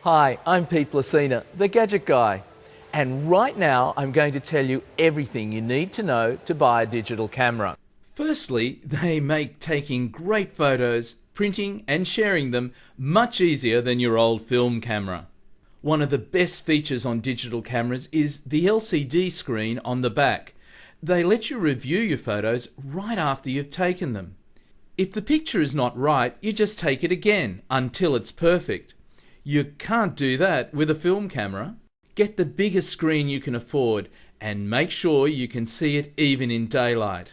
Hi, I'm Peter Blasina, the Gadget Guy, and right now I'm going to tell you everything you need to know to buy a digital camera. Firstly, they make taking great photos, printing and sharing them much easier than your old film camera. One of the best features on digital cameras is the LCD screen on the back. They let you review your photos right after you've taken them. If the picture is not right, you just take it again until it's perfect. You can't do that with a film camera. Get the biggest screen you can afford and make sure you can see it even in daylight.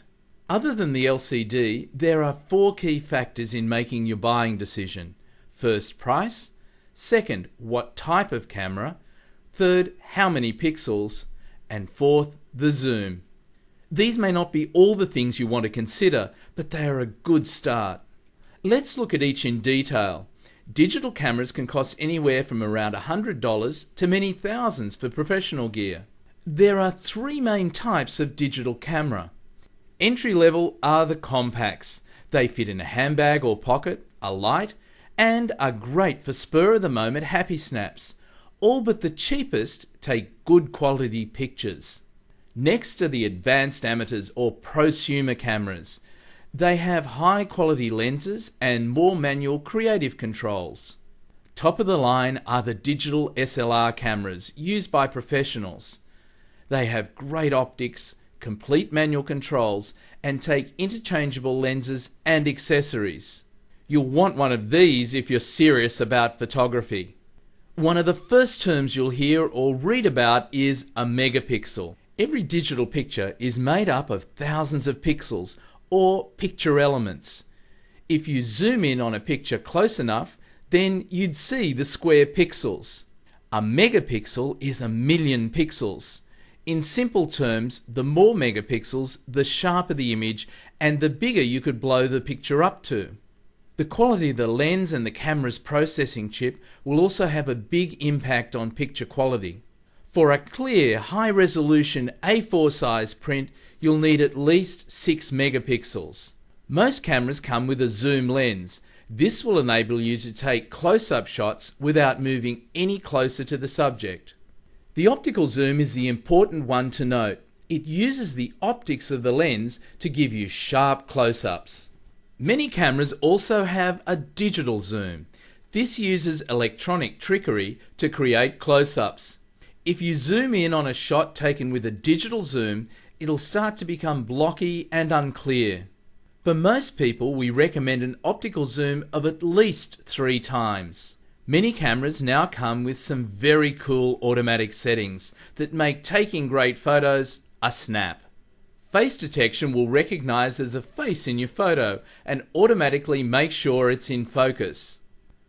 Other than the LCD, there are 4 key factors in making your buying decision. First, price. Second, what type of camera. Third, how many pixels. And fourth, the zoom. These may not be all the things you want to consider, but they are a good start. Let's look at each in detail. Digital cameras can cost anywhere from around $100 to many thousands for professional gear. There are 3 main types of digital camera. Entry level are the compacts. They fit in a handbag or pocket, are light, and are great for spur-of-the-moment happy snaps. All but the cheapest take good quality pictures. Next are the advanced amateurs or prosumer cameras. They have high quality lenses and more manual creative controls. Top of the line are the digital SLR cameras used by professionals. They have great optics, complete manual controls, and take interchangeable lenses and accessories. You'll want one of these if you're serious about photography. One of the first terms you'll hear or read about is a megapixel. Every digital picture is made up of thousands of pixels or picture elements. If you zoom in on a picture close enough, then you'd see the square pixels. A megapixel is 1,000,000 pixels. In simple terms, the more megapixels, the sharper the image and the bigger you could blow the picture up to. The quality of the lens and the camera's processing chip will also have a big impact on picture quality. For a clear, high-resolution A4 size print, you'll need at least 6 megapixels. Most cameras come with a zoom lens. This will enable you to take close-up shots without moving any closer to the subject. The optical zoom is the important one to note. It uses the optics of the lens to give you sharp close-ups. Many cameras also have a digital zoom. This uses electronic trickery to create close-ups. If you zoom in on a shot taken with a digital zoom, it'll start to become blocky and unclear. For most people, we recommend an optical zoom of at least 3 times. Many cameras now come with some very cool automatic settings that make taking great photos a snap. Face detection will recognize there's a face in your photo and automatically make sure it's in focus.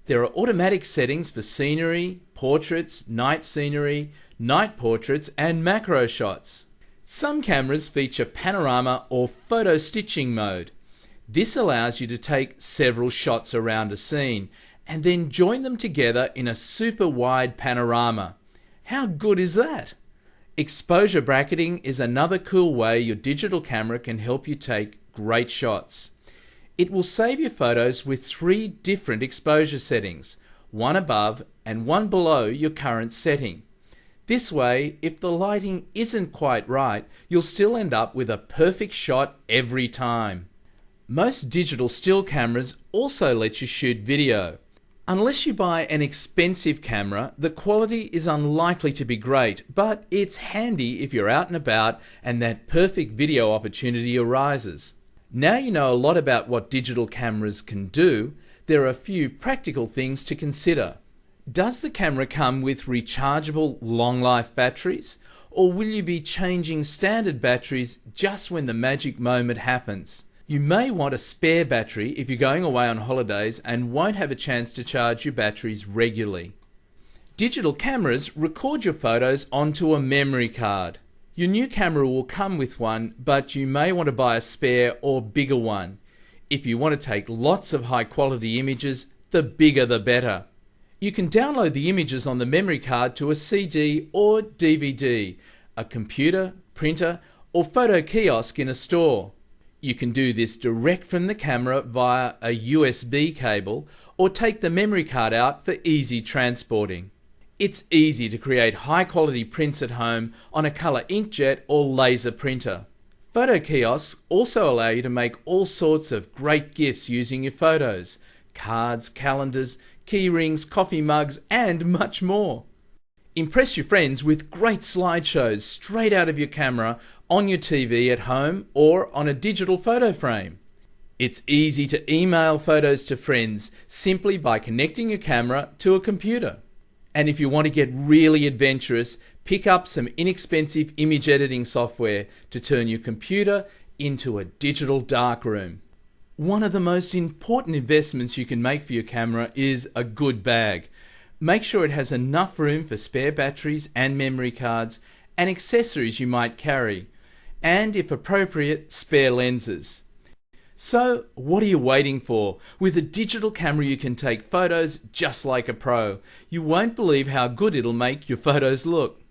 There are automatic settings for scenery, portraits, night scenery, night portraits and macro shots. Some cameras feature panorama or photo stitching mode. This allows you to take several shots around a scene and then join them together in a super wide panorama. How good is that? Exposure bracketing is another cool way your digital camera can help you take great shots. It will save your photos with 3 different exposure settings, one above and one below your current setting. This way, if the lighting isn't quite right, you'll still end up with a perfect shot every time. Most digital still cameras also let you shoot video. Unless you buy an expensive camera, the quality is unlikely to be great, but it's handy if you're out and about and that perfect video opportunity arises. Now you know a lot about what digital cameras can do, there are a few practical things to consider. Does the camera come with rechargeable long-life batteries, or will you be changing standard batteries just when the magic moment happens? You may want a spare battery if you're going away on holidays and won't have a chance to charge your batteries regularly. Digital cameras record your photos onto a memory card. Your new camera will come with one, but you may want to buy a spare or bigger one. If you want to take lots of high-quality images, the bigger the better. You can download the images on the memory card to a CD or DVD, a computer, printer, or photo kiosk in a store. You can do this direct from the camera via a USB cable or take the memory card out for easy transporting. It's easy to create high-quality prints at home on a colour inkjet or laser printer. Photo kiosks also allow you to make all sorts of great gifts using your photos: cards, calendars, key rings, coffee mugs, and much more. Impress your friends with great slideshows straight out of your camera on your TV at home or on a digital photo frame. It's easy to email photos to friends simply by connecting your camera to a computer. And if you want to get really adventurous, pick up some inexpensive image editing software to turn your computer into a digital darkroom. One of the most important investments you can make for your camera is a good bag. Make sure it has enough room for spare batteries and memory cards and accessories you might carry, and if appropriate, spare lenses. So, what are you waiting for? With a digital camera you can take photos just like a pro. You won't believe how good it'll make your photos look.